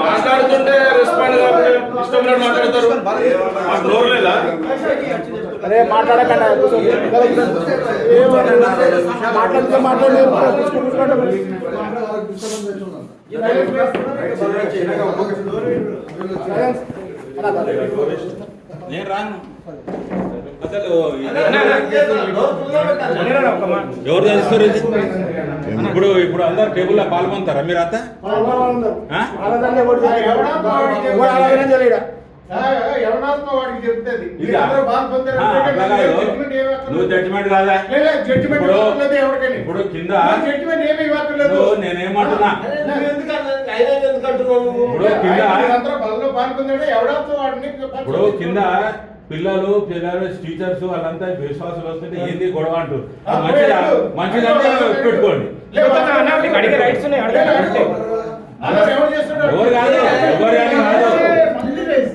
మాట్లాడుతుంటే రెస్పాండ్ కాకపోతే ఇష్టం మాట్లాడతారు. నోరు లేదా? అరే మాట్లాడకండి, మాట్లాడితే మాట్లాడలేదు. నేను రాను. అసలు ఎవరు చేస్తారు ఇది? ఇప్పుడు అందరు టేబుల్లో పాల్గొంటారా మీరు? అంతా నువ్వు జడ్జిమెంట్ కాదా? ఇప్పుడు కింద నేనేమంటున్నా, ఇప్పుడు కింద పిల్లలు టీచర్స్ వాళ్ళంతా విశ్వాసాలు వస్తుంటే ఏంది గొడవ అంటూ మంచిదంటే పెట్టుకోండి. ఎవరు కాదు, ఎవరు కానీ కాదు, ఎవరు వాళ్ళు కాదు, ఎవరని కాదు.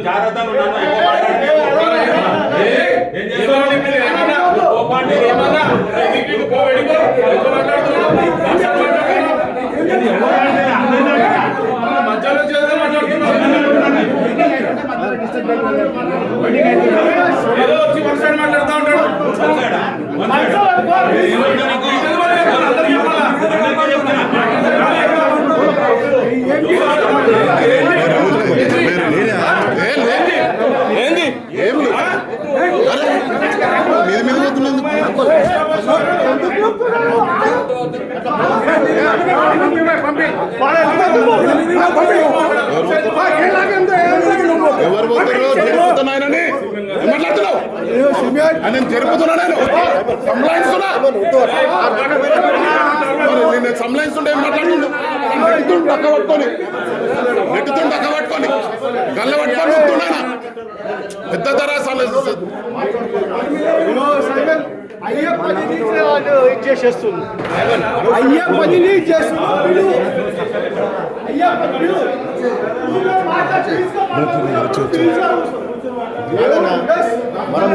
జాగ్రత్త ఏదో వచ్చి వర్షాన్ని మాట్లాడుతూ ఉంటాడు. ఎవరు పోతారో జరుపుతున్నాయనని మాట్లాడుతున్నావు. నేను జరుపుతున్నా, నేను సంలాయిస్తున్నా. నేను సంలాయిస్తుంటే ఏం మాట్లాడుతుండు? నెట్టుతుండు డక్క పట్టుకొని, నెట్టుతుండు డక్క పట్టుకొని, గల్ల పట్టుకొని వస్తున్నానా? పెద్ద తరాసాలు చేసేస్తుంది. అయ్యా పని చేస్తుంది. మనం